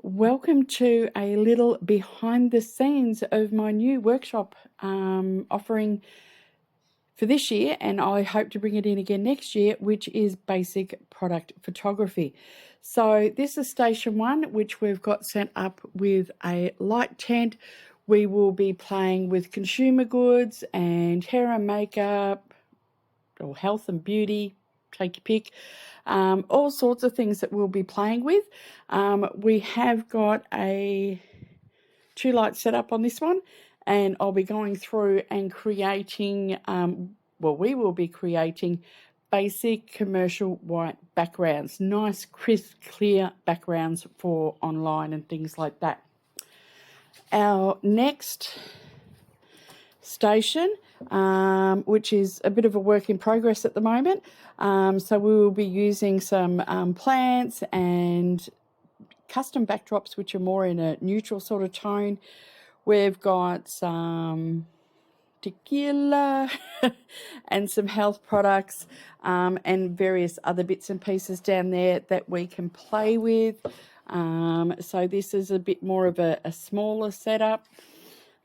Welcome to a little behind the scenes of my new workshop offering for this year, and I hope to bring it in again next year, which is basic product photography. So this is station 1, which we've got set up with a light tent. We will be playing with consumer goods and hair and makeup or health and beauty, take your pick. All sorts of things that we'll be playing with. We have got a 2 light setup on this one, and I'll be going through and creating, we will be creating basic commercial white backgrounds, nice, crisp, clear backgrounds for online and things like that. Our next station, which is a bit of a work in progress at the moment. So we will be using some plants and custom backdrops, which are more in a neutral sort of tone. We've got some tequila and some health products and various other bits and pieces down there that we can play with. So this is a bit more of a smaller setup.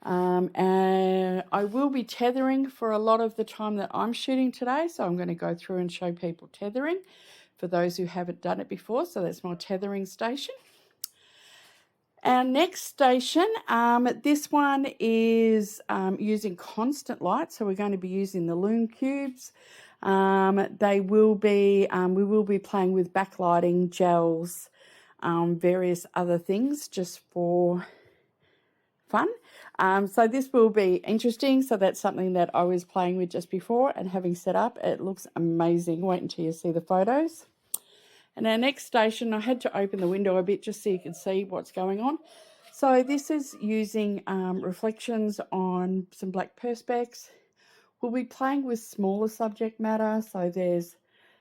And I will be tethering for a lot of the time that I'm shooting today, so I'm going to go through and show people tethering for those who haven't done it before. So that's my tethering station. Our next station, this one is using constant light, so we're going to be using the Lume Cubes. We will be playing with backlighting, gels, various other things just for fun. So this will be interesting. So that's something that I was playing with just before and having set up. It looks amazing. Wait until you see the photos. And our next station, I had to open the window a bit just so you can see what's going on. So this is using reflections on some black perspex. We'll be playing with smaller subject matter. So there's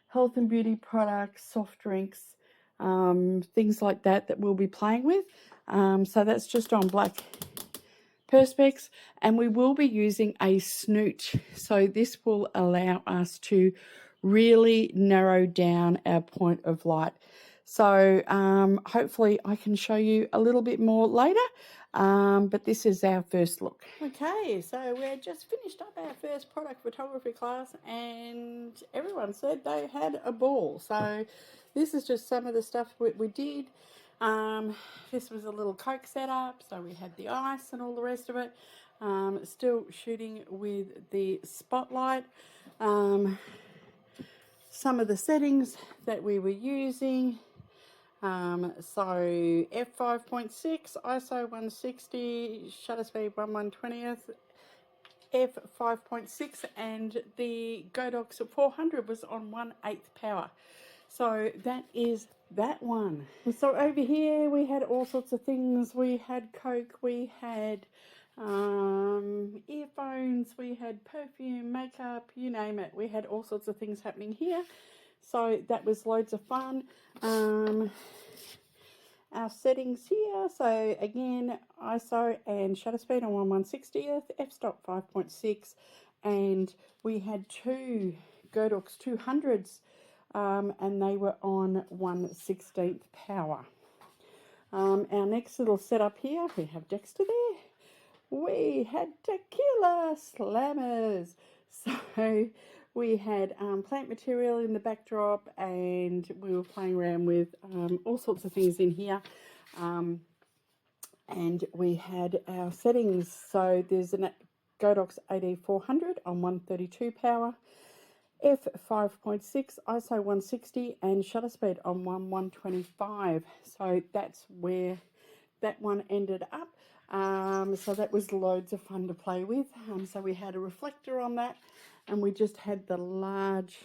health and beauty products, soft drinks, things like that we'll be playing with. So that's just on black perspex, and we will be using a snoot. So this will allow us to really narrow down our point of light. So hopefully I can show you a little bit more later, but this is our first look. Okay, so we're just finished up our first product photography class, and everyone said they had a ball. So this is just some of the stuff we did. This was a little Coke setup, so we had the ice and all the rest of it. Still shooting with the spotlight. Some of the settings that we were using. So f5.6, ISO 160, shutter speed 1/120th, f5.6, and the Godox 400 was on 1/8 power. So that is that one. So over here we had all sorts of things. We had Coke, we had earphones, we had perfume, makeup, you name it. We had all sorts of things happening here. So that was loads of fun. Our settings here, so again, ISO and shutter speed on 1/160th, f-stop 5.6, and we had two Godox 200s, and they were on 1/16th power. Our next little setup here, we have Dexter there. We had tequila slammers. So we had plant material in the backdrop, and we were playing around with all sorts of things in here. And we had our settings. So there's a Godox AD400 on 132 power, f5.6, ISO 160, and shutter speed on 1/125. So that's where that one ended up. So that was loads of fun to play with. So we had a reflector on that, and we just had the large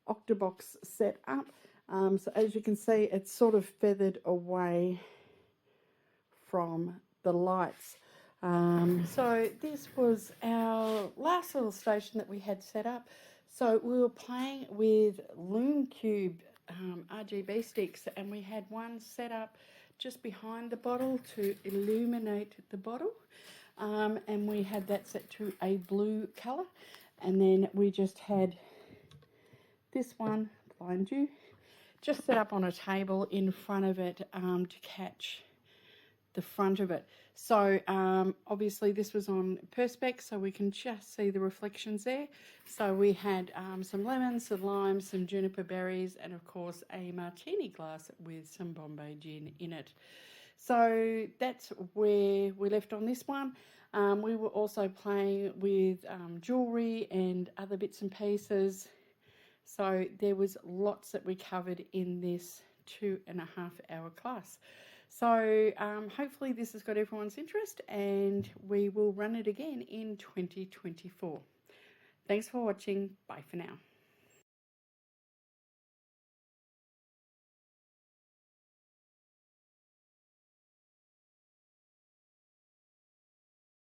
octabox set up. So as you can see, it's sort of feathered away from the lights. So this was our last little station that we had set up. So we were playing with Lume Cube RGB sticks, and we had one set up just behind the bottle to illuminate the bottle, and we had that set to a blue colour, and then we just had this one behind you just set up on a table in front of it to catch the front of it. So obviously this was on Perspex, so we can just see the reflections there. So we had some lemons, some limes, some juniper berries, and of course a martini glass with some Bombay gin in it. So that's where we left on this one. We were also playing with jewellery and other bits and pieces. So there was lots that we covered in this 2.5-hour class. So hopefully this has got everyone's interest, and we will run it again in 2024. Thanks for watching. Bye for now.